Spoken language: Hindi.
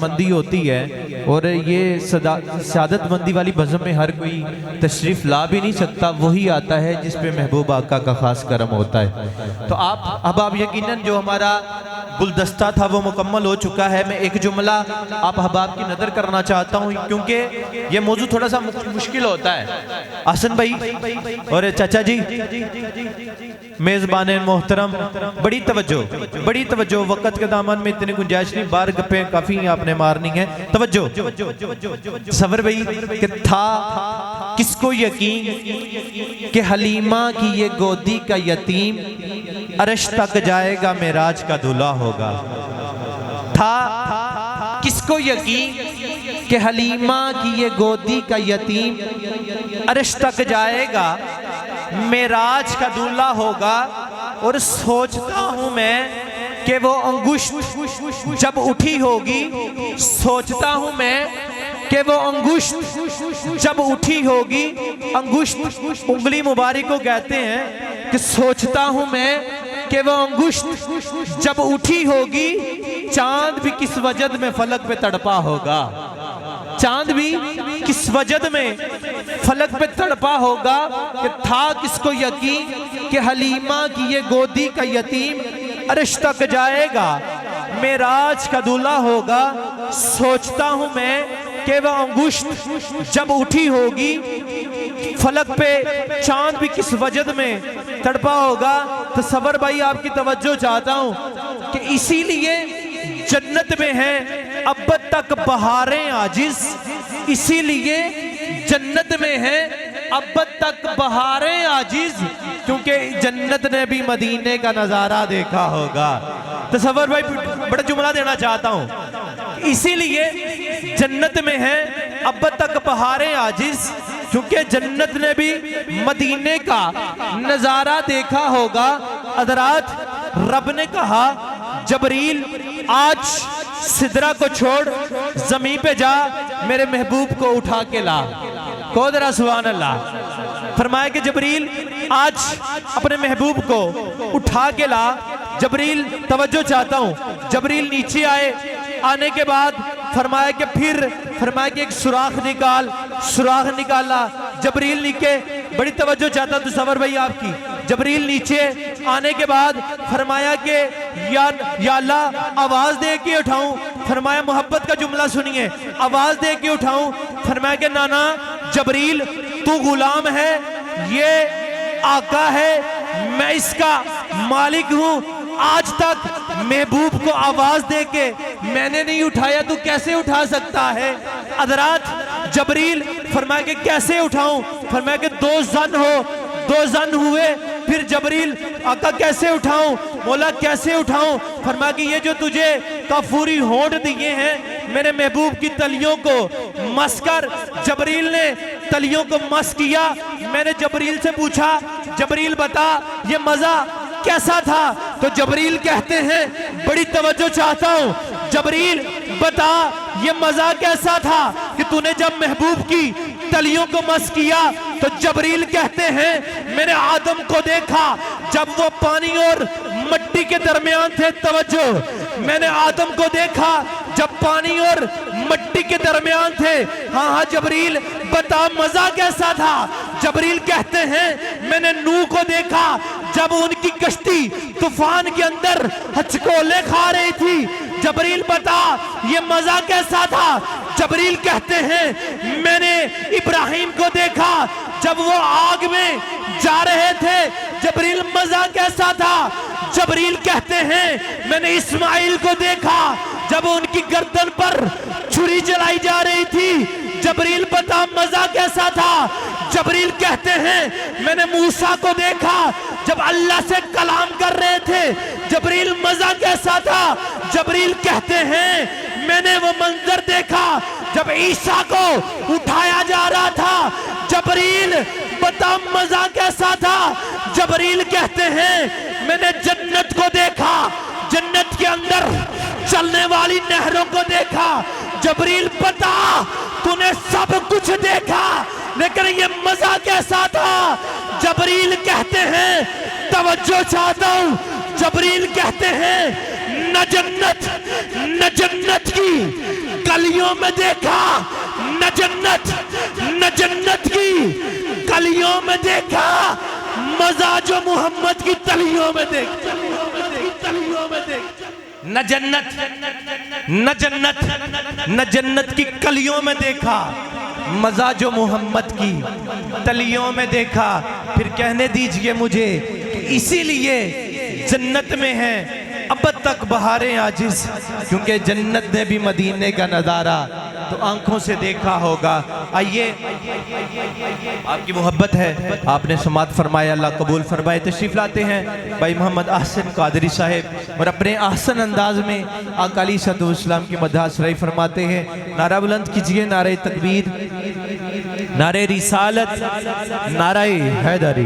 मंदी होती है और ये सादत मंदी वाली बज़म में हर कोई तशरीफ़ ला भी नहीं सकता, वही आता है जिस पे महबूब आका का ख़ास करम होता है। तो आप यकीनन जो हमारा गुलदस्ता था वो मुकम्मल हो चुका है। मैं एक जुमला आप अहबाब की नज़र करना चाहता हूँ क्योंकि ये मौजू थोड़ा सा मुश्किल होता है। हसन भाई और चाचा जी, मेज़बान मोहतरम, बड़ी तवज्जो, वक़्त के दामन में इतनी गुंजाइश नहीं, बार गप्पे काफ़ी आपने मारनी है। तवज्जो सबर भाई कि था किसको यकीन कि हलीमा की ये गोदी का यतीम अर्श तक जाएगा, मेराज का दूल्हा होगा। था किसको यकीन कि हलीमा की ये गोदी का यतीम अर्श तक जाएगा, मेराज का दूल्हा होगा। और सोचता हूं मैं कि वो अंगुष्ठ जब उठी होगी, सोचता हूं मैं कि वो अंगुष्ठ जब उठी होगी, अंगुष्ठ उंगली मुबारक को कहते हैं, कि सोचता हूं मैं कि वो अंगुष्ठ जब उठी होगी, चांद भी किस वजद में फलक पे तड़पा होगा, चांद भी किस वजद में फलक पे तड़पा होगा। कि था किसको यकीन कि हलीमा की ये गोदी का यतीम अर्श तक जाएगा, मेराज का दूल्हा होगा। सोचता हूं मैं कि वह अंगुष्ठ जब उठी होगी, फलक पे चांद भी किस वजद में तड़पा होगा। तो सबर भाई आपकी तवज्जो चाहता हूं कि इसीलिए जन्नत में है अब तक बहारें आजिज, इसीलिए जन्नत में है अब तक बहारें आजिज, क्योंकि जन्नत ने भी मदीने का नजारा देखा होगा। तो सबर भाई बड़ा जुमला देना चाहता हूं, इसीलिए जन्नत में है अब तक बहारें आजिज, क्योंकि जन्नत ने भी मदीने का नजारा देखा होगा। हज़रात, रब ने कहा जबरील आज सिदरा को छोड़ जमीन पे जा, मेरे महबूब को उठा के ला। को जरा सुभान अल्लाह। फरमाया कि जबरील आज अपने महबूब को उठा के ला। जबरील तवज्जो चाहता हूं, जबरील नीचे आए, आने के बाद फरमाया कि एक सुराख निकाला। जबरील नीचे, बड़ी तवज्जो चाहता हूं तो सबर भाई आपकी। जबरील नीचे आने के बाद फरमाया कि या अल्लाह आवाज दे के उठाऊं। फरमाया मोहब्बत का जुमला सुनिए, आवाज दे के उठाऊं। फरमाया कि नाना जबरील तू गुलाम है, ये आका है, मैं इसका मालिक हूं। आज तक महबूब को आवाज दे के मैंने नहीं उठाया, तू कैसे उठा सकता है। हज़रात, जबरील फरमाया कि कैसे उठाऊं। फरमाया कि दो जन हुए। फिर जबरील आका कैसे उठाऊं, मौला कैसे उठाऊं। फरमाया कि ये जो तुझे काफूरी होंठ दिए हैं, मेरे महबूब की तलियों को मस कर। जबरील ने तलियों को मस किया। मैंने जबरील से पूछा, जबरील बता ये मजा कैसा था। तो जबरील कहते हैं, बड़ी तवज्जो चाहता हूं, जबरील बता ये मजा कैसा था कि तूने जब महबूब की तलियों को मस किया। तो जबरील कहते हैं, मैंने आदम को देखा जब वो पानी और मिट्टी के दरमियान थे। तवज्जो, मैंने आदम को देखा जब पानी और मिट्टी के दरमियान थे। हाँ जबरील बता मजा कैसा था। जबरील कहते हैं, मैंने नूह को देखा जब उनकी कश्ती तूफान के अंदर हचकोले खा रही थी। जबरील बता ये मजा कैसा था। जबरील कहते हैं, मैंने इब्राहिम को देखा जब वो आग में जा रहे थे। जबरील मजा कैसा था। जबरील कहते हैं, मैंने इस्माइल को देखा जब उनकी गर्दन पर छुरी चलाई जा रही थी। जबरील बता मजा कैसा था। जबरील कहते हैं, मैंने मूसा को देखा जब अल्लाह से कलाम कर रहे थे। जबरील मजा कैसा था। जबरील कहते हैं, मैंने वो मंजर देखा जब ईसा को उठाया जा रहा था। जबरील बता मजा कैसा था। जबरील कहते हैं, मैंने जन्नत को देखा, जन्नत के अंदर चलने वाली नहरों को देखा। जबरील बता तूने सब कुछ देखा, लेकिन ये मजा कैसा था। जबरील कहते हैं, तवज्जो चाहता हूं, जबरील कहते हैं न जन्नत की कलियों में देखा न जन्नत की कलियों में देखा, मजा जो मोहम्मद की तलियों में देखा। न जन्नत की कलियों में देखा, मजा जो मोहम्मद की तलियों में देखा। फिर कहने दीजिए मुझे कि इसीलिए जन्नत में है अब तक बहारें आजिज, क्योंकि जन्नत ने भी मदीने का नज़ारा तो आंखों से देखा होगा। आइए, आपकी मोहब्बत है, आपने समात फरमाया, अल्लाह कबूल फरमाए। तशरीफ लाते हैं भाई मोहम्मद आहसन कादरी साहब और अपने आहसन अंदाज में आका अलैहिस्सलातु वस्सलाम की मदह शरई फरमाते हैं। नारा बुलंद कीजिए, नारे तकबीर, नारे रिसालत, नारे हैदरी।